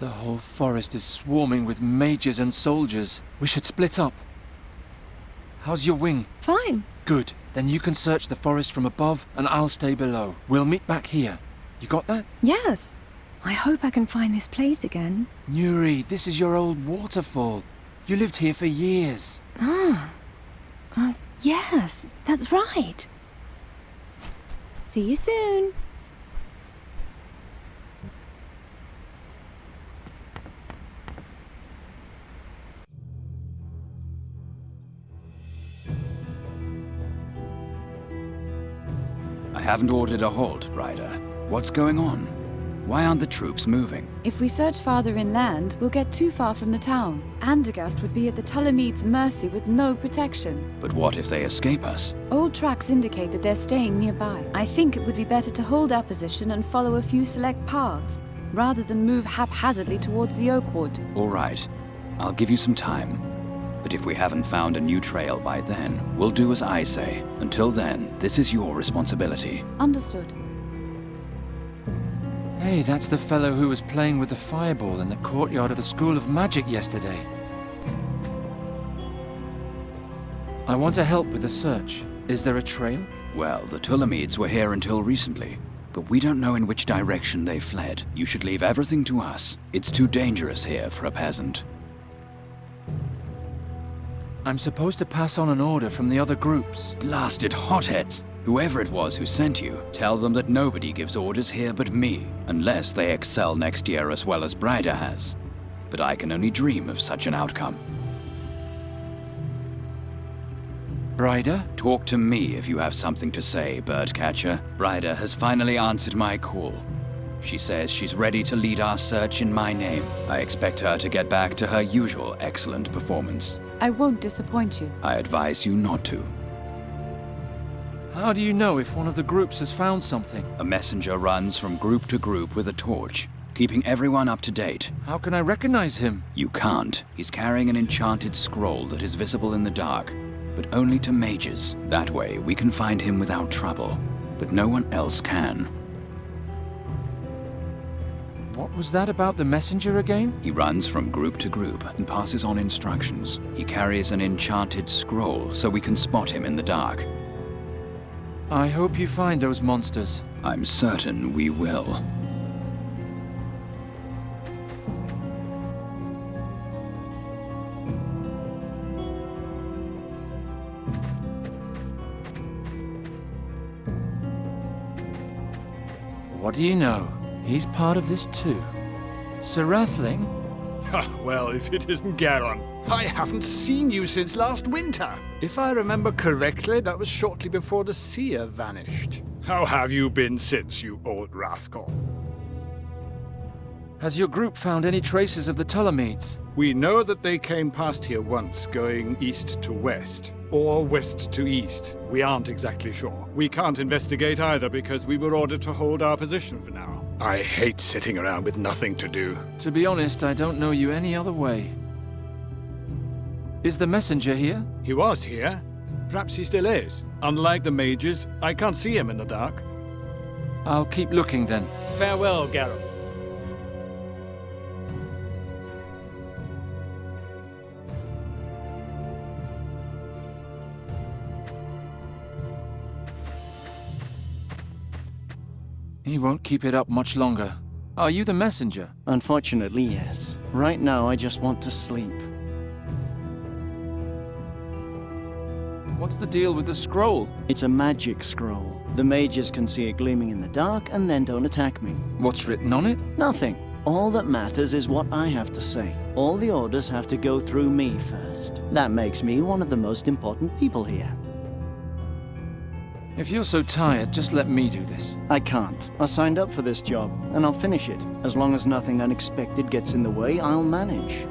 The whole forest is swarming with mages and soldiers. We should split up. How's your wing? Fine. Good. Then you can search the forest from above and I'll stay below. We'll meet back here. You got that? Yes. I hope I can find this place again. Nuri, this is your old waterfall. You lived here for years. Ah. Yes, that's right. See you soon. I haven't ordered a halt, Ryder. What's going on? Why aren't the troops moving? If we search farther inland, we'll get too far from the town. Andergast would be at the Talamede's mercy with no protection. But what if they escape us? Old tracks indicate that they're staying nearby. I think it would be better to hold our position and follow a few select paths, rather than move haphazardly towards the Oakwood. All right. I'll give you some time. But if we haven't found a new trail by then, we'll do as I say. Until then, this is your responsibility. Understood. Hey, that's the fellow who was playing with the fireball in the courtyard of the School of Magic yesterday. I want to help with the search. Is there a trail? Well, the Talamedes were here until recently, but we don't know in which direction they fled. You should leave everything to us. It's too dangerous here for a peasant. I'm supposed to pass on an order from the other groups. Blasted hotheads! Whoever it was who sent you, tell them that nobody gives orders here but me, unless they excel next year as well as Bryder has. But I can only dream of such an outcome. Bryder? Talk to me if you have something to say, Birdcatcher. Bryder has finally answered my call. She says she's ready to lead our search in my name. I expect her to get back to her usual excellent performance. I won't disappoint you. I advise you not to. How do you know if one of the groups has found something? A messenger runs from group to group with a torch, keeping everyone up to date. How can I recognize him? You can't. He's carrying an enchanted scroll that is visible in the dark, but only to mages. That way, we can find him without trouble, but no one else can. What was that about the messenger again? He runs from group to group and passes on instructions. He carries an enchanted scroll so we can spot him in the dark. I hope you find those monsters. I'm certain we will. What do you know? He's part of this too. Sir Rathling? Well, if it isn't Garon. I haven't seen you since last winter. If I remember correctly, that was shortly before the seer vanished. How have you been since, you old rascal? Has your group found any traces of the Talamedes? We know that they came past here once, going east to west, or west to east. We aren't exactly sure. We can't investigate either because we were ordered to hold our position for now. I hate sitting around with nothing to do. To be honest, I don't know you any other way. Is the messenger here? He was here. Perhaps he still is. Unlike the mages, I can't see him in the dark. I'll keep looking then. Farewell, Garon. He won't keep it up much longer. Are you the messenger? Unfortunately, yes. Right now, I just want to sleep. What's the deal with the scroll? It's a magic scroll. The mages can see it gleaming in the dark and then don't attack me. What's written on it? Nothing. All that matters is what I have to say. All the orders have to go through me first. That makes me one of the most important people here. If you're so tired, just let me do this. I can't. I signed up for this job, and I'll finish it. As long as nothing unexpected gets in the way, I'll manage.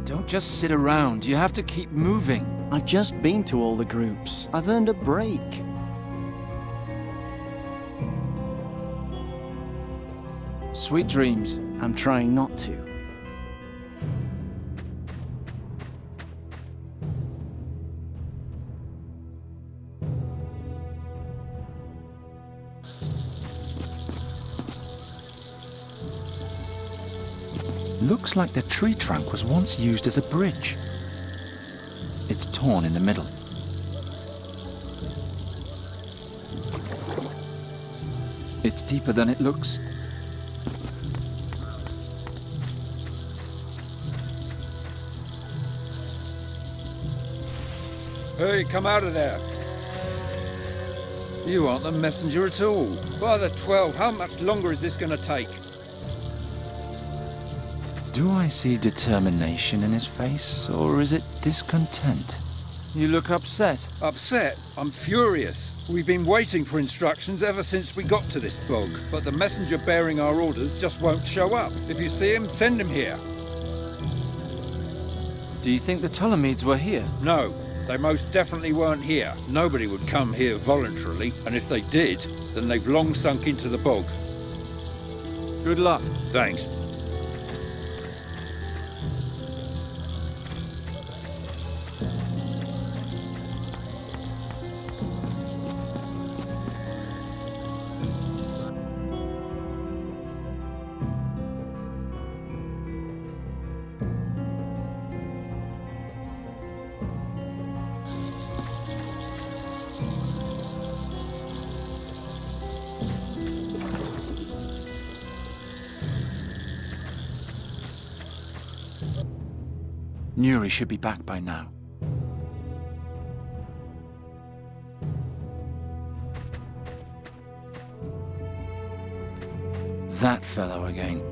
Don't just sit around. You have to keep moving. I've just been to all the groups. I've earned a break. Sweet dreams. I'm trying not to. Looks like the tree trunk was once used as a bridge. It's torn in the middle. It's deeper than it looks. Hey, come out of there. You aren't the messenger at all. By the 12, how much longer is this going to take? Do I see determination in his face, or is it discontent? You look upset. Upset? I'm furious. We've been waiting for instructions ever since we got to this bog, but the messenger bearing our orders just won't show up. If you see him, send him here. Do you think the Ptolemies were here? No, they most definitely weren't here. Nobody would come here voluntarily, and if they did, then they've long sunk into the bog. Good luck. Thanks. Nuri should be back by now. That fellow again.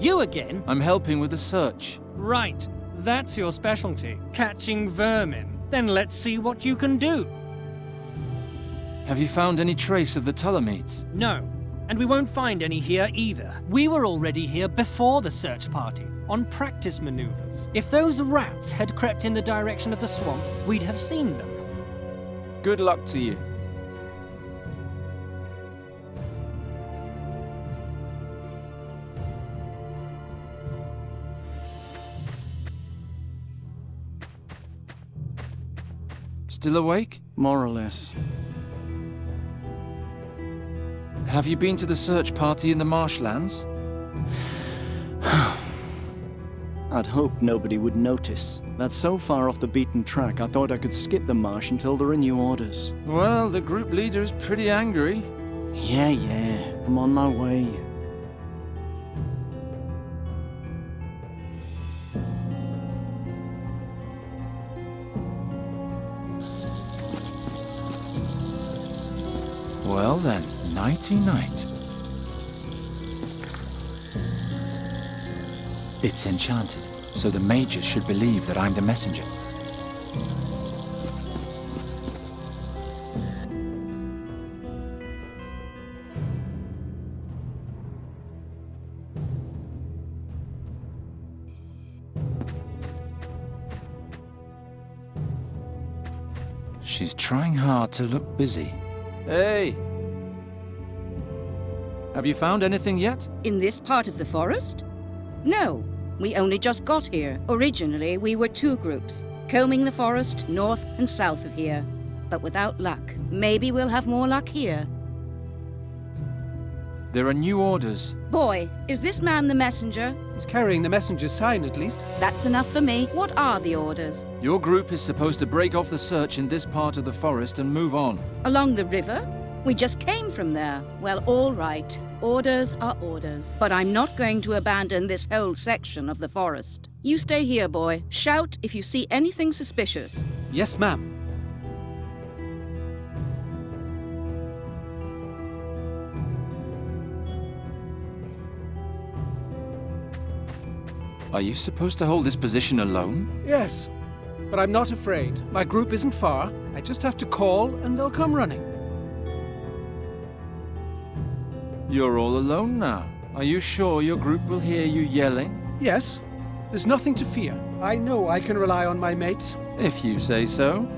You again? I'm helping with the search. Right, that's your specialty, catching vermin. Then let's see what you can do. Have you found any trace of the Ptolemies? No, and we won't find any here either. We were already here before the search party, on practice maneuvers. If those rats had crept in the direction of the swamp, we'd have seen them. Good luck to you. Still awake? More or less. Have you been to the search party in the marshlands? I'd hoped nobody would notice. That's so far off the beaten track, I thought I could skip the marsh until there are new orders. Well, the group leader is pretty angry. Yeah, I'm on my way. Well then, nighty-night. It's enchanted, so the mages should believe that I'm the messenger. She's trying hard to look busy. Hey! Have you found anything yet? In this part of the forest? No, we only just got here. Originally, we were two groups, combing the forest north and south of here, but without luck. Maybe we'll have more luck here. There are new orders. Boy, is this man the messenger? He's carrying the messenger's sign, at least. That's enough for me. What are the orders? Your group is supposed to break off the search in this part of the forest and move on. Along the river? We just came from there. Well, all right. Orders are orders. But I'm not going to abandon this whole section of the forest. You stay here, boy. Shout if you see anything suspicious. Yes, ma'am. Are you supposed to hold this position alone? Yes, but I'm not afraid. My group isn't far. I just have to call and they'll come running. You're all alone now. Are you sure your group will hear you yelling? Yes, there's nothing to fear. I know I can rely on my mates. If you say so.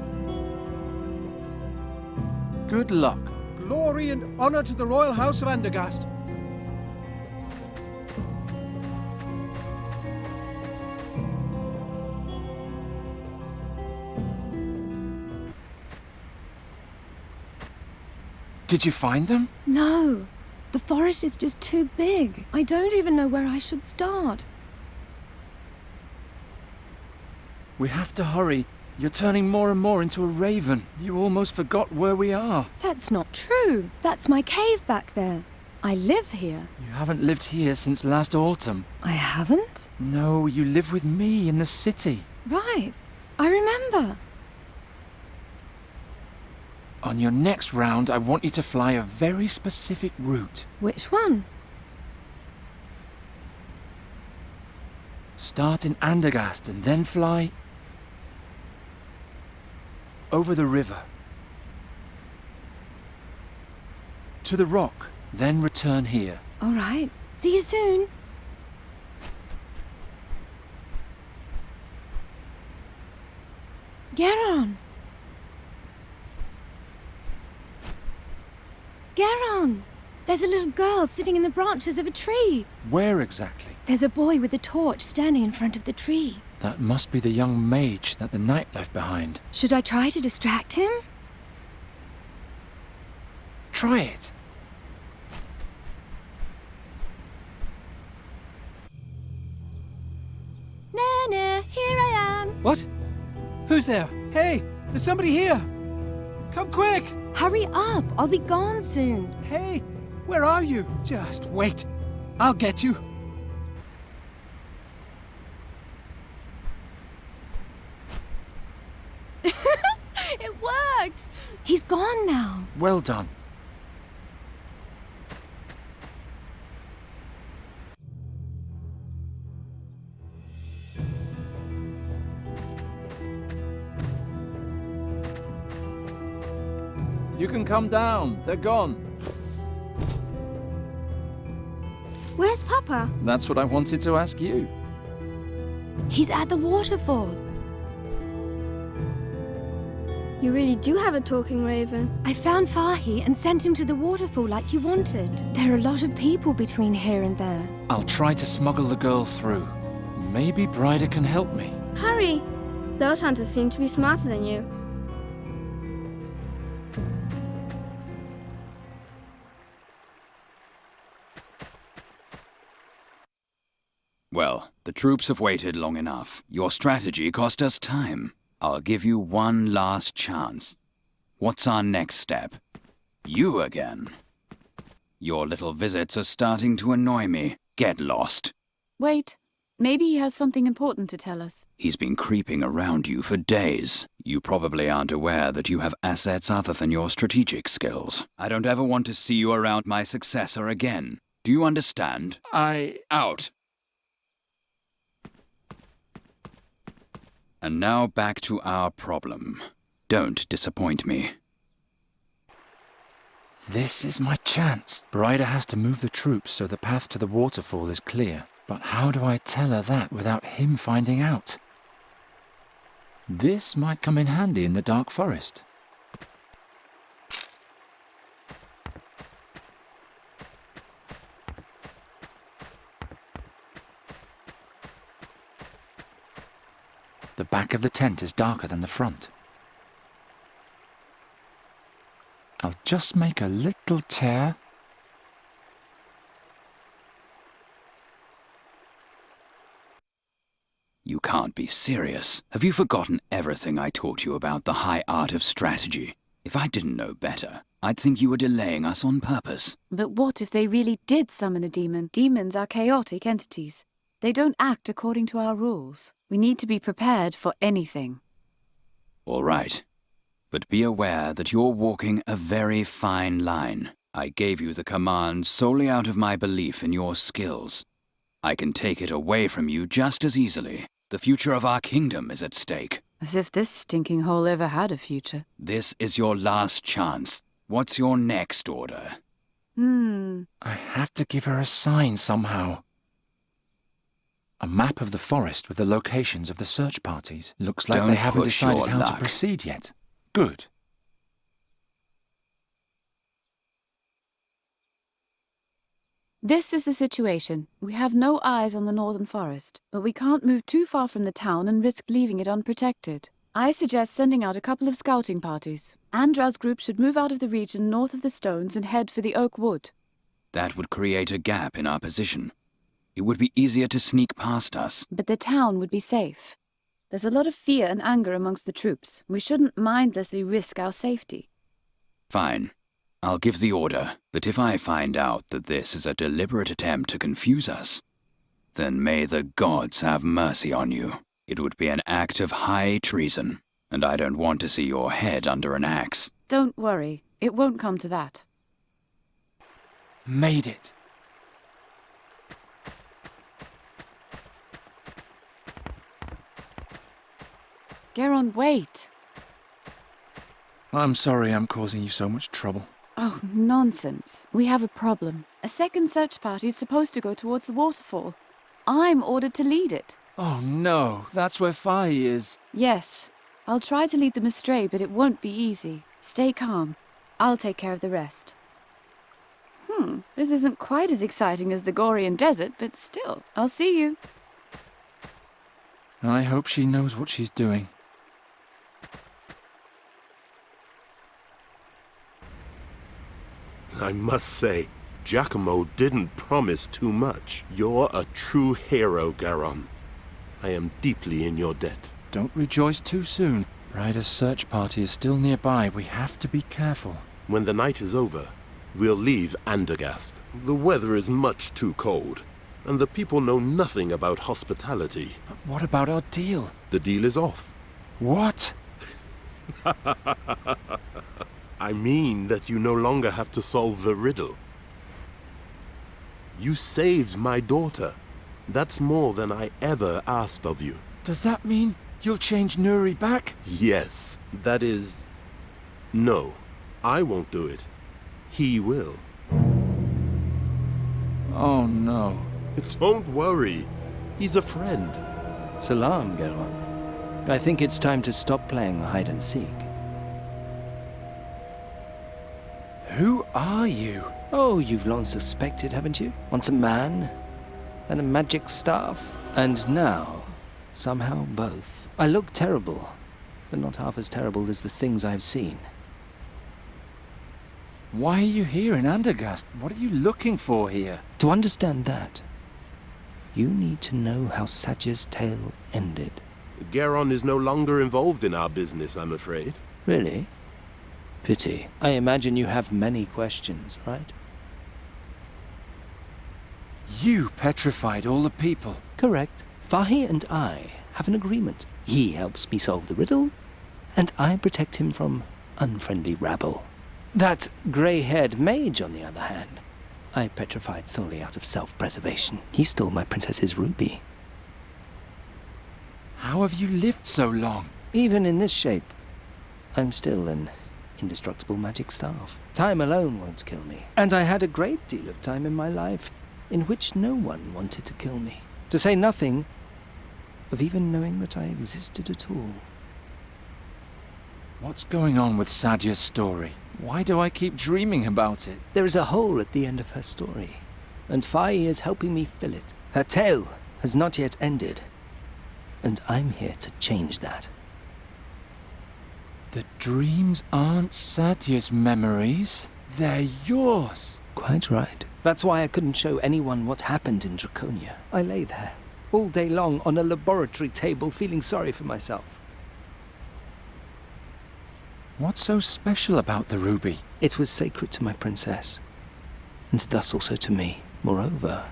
Good luck. Glory and honor to the royal house of Andergast. Did you find them? No. The forest is just too big. I don't even know where I should start. We have to hurry. You're turning more and more into a raven. You almost forgot where we are. That's not true. That's my cave back there. I live here. You haven't lived here since last autumn. I haven't? No, you live with me in the city. Right. I remember. On your next round, I want you to fly a very specific route. Which one? Start in Andergast and then fly over the river to the rock, then return here. All right. See you soon. Geron! Geron! There's a little girl sitting in the branches of a tree. Where exactly? There's a boy with a torch standing in front of the tree. That must be the young mage that the knight left behind. Should I try to distract him? Try it. Nana, here I am. What? Who's there? Hey, there's somebody here. Come quick. Hurry up, I'll be gone soon. Hey, where are you? Just wait. I'll get you. It worked! He's gone now. Well done. You can come down. They're gone. Where's Papa? That's what I wanted to ask you. He's at the waterfall. You really do have a talking raven. I found Fahi and sent him to the waterfall like you wanted. There are a lot of people between here and there. I'll try to smuggle the girl through. Maybe Bryder can help me. Hurry! Those hunters seem to be smarter than you. Well, the troops have waited long enough. Your strategy cost us time. I'll give you one last chance. What's our next step? You again. Your little visits are starting to annoy me. Get lost. Wait. Maybe he has something important to tell us. He's been creeping around you for days. You probably aren't aware that you have assets other than your strategic skills. I don't ever want to see you around my successor again. Do you understand? Out! And now back to our problem. Don't disappoint me. This is my chance. Bryder has to move the troops so the path to the waterfall is clear. But how do I tell her that without him finding out? This might come in handy in the dark forest. The back of the tent is darker than the front. I'll just make a little tear. You can't be serious. Have you forgotten everything I taught you about the high art of strategy? If I didn't know better, I'd think you were delaying us on purpose. But what if they really did summon a demon? Demons are chaotic entities. They don't act according to our rules. We need to be prepared for anything. All right. But be aware that you're walking a very fine line. I gave you the command solely out of my belief in your skills. I can take it away from you just as easily. The future of our kingdom is at stake. As if this stinking hole ever had a future. This is your last chance. What's your next order? I have to give her a sign somehow. A map of the forest with the locations of the search parties. Looks like Don't they haven't push decided your how to luck. proceed yet. Good. This is the situation. We have no eyes on the northern forest, but we can't move too far from the town and risk leaving it unprotected. I suggest sending out a couple of scouting parties. Andra's group should move out of the region north of the stones and head for the oak wood. That would create a gap in our position. It would be easier to sneak past us. But the town would be safe. There's a lot of fear and anger amongst the troops. We shouldn't mindlessly risk our safety. Fine. I'll give the order, but if I find out that this is a deliberate attempt to confuse us, then may the gods have mercy on you. It would be an act of high treason, and I don't want to see your head under an axe. Don't worry, it won't come to that. Made it. Geron, wait. I'm sorry I'm causing you so much trouble. Oh, nonsense. We have a problem. A second search party is supposed to go towards the waterfall. I'm ordered to lead it. Oh no, that's where Fai is. Yes. I'll try to lead them astray, but it won't be easy. Stay calm. I'll take care of the rest. This isn't quite as exciting as the Gorian desert, but still, I'll see you. I hope she knows what she's doing. I must say, Giacomo didn't promise too much. You're a true hero, Geron. I am deeply in your debt. Don't rejoice too soon. Ryder's search party is still nearby. We have to be careful. When the night is over, we'll leave Andergast. The weather is much too cold, and the people know nothing about hospitality. But what about our deal? The deal is off. What? I mean that you no longer have to solve the riddle. You saved my daughter. That's more than I ever asked of you. Does that mean you'll change Nuri back? Yes, that is... No, I won't do it. He will. Oh no. Don't worry. He's a friend. Salam, Geron. I think it's time to stop playing hide and seek. Who are you? Oh, you've long suspected, haven't you? Once a man, and a magic staff, and now, somehow both. I look terrible, but not half as terrible as the things I've seen. Why are you here in Andergast? What are you looking for here? To understand that, you need to know how Satya's tale ended. Geron is no longer involved in our business, I'm afraid. Really? Pity. I imagine you have many questions, right? You petrified all the people. Correct. Fahi and I have an agreement. He helps me solve the riddle, and I protect him from unfriendly rabble. That grey-haired mage, on the other hand, I petrified solely out of self-preservation. He stole my princess's ruby. How have you lived so long? Even in this shape, I'm still an indestructible magic staff. Time alone won't kill me. And I had a great deal of time in my life in which no one wanted to kill me. To say nothing of even knowing that I existed at all. What's going on with Sadya's story? Why do I keep dreaming about it? There is a hole at the end of her story, and Fai is helping me fill it. Her tale has not yet ended, and I'm here to change that. The dreams aren't Sadya's memories. They're yours. Quite right. That's why I couldn't show anyone what happened in Draconia. I lay there, all day long on a laboratory table, feeling sorry for myself. What's so special about the ruby? It was sacred to my princess, and thus also to me. Moreover,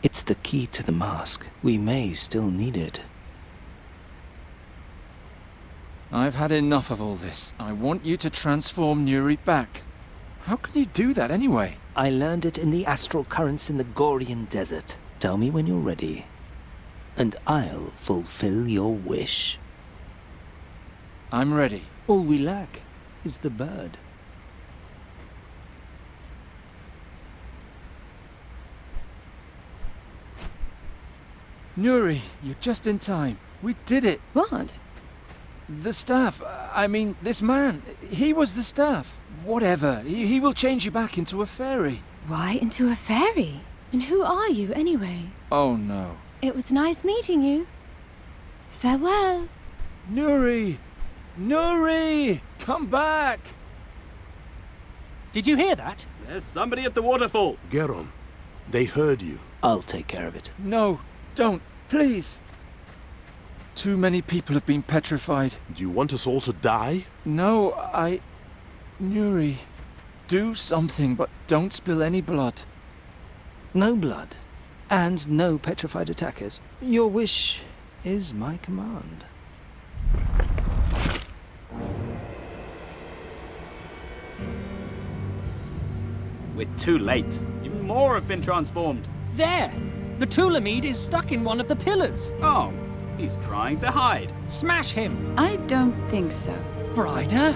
it's the key to the mask. We may still need it. I've had enough of all this. I want you to transform Nuri back. How can you do that anyway? I learned it in the astral currents in the Gorian desert. Tell me when you're ready, and I'll fulfill your wish. I'm ready. All we lack is the bird. Nuri, you're just in time. We did it. What? The staff, I mean, this man, he was the staff. Whatever, he will change you back into a fairy. Why into a fairy? And who are you, anyway? Oh no. It was nice meeting you. Farewell. Nuri! Nuri! Come back! Did you hear that? There's somebody at the waterfall. Geron, they heard you. I'll take care of it. No, don't, please. Too many people have been petrified. Do you want us all to die? No, Nuri, do something, but don't spill any blood. No blood, and no petrified attackers. Your wish is my command. We're too late. Even more have been transformed. There! The Tulamid is stuck in one of the pillars. Oh, he's trying to hide. Smash him! I don't think so. Bryder?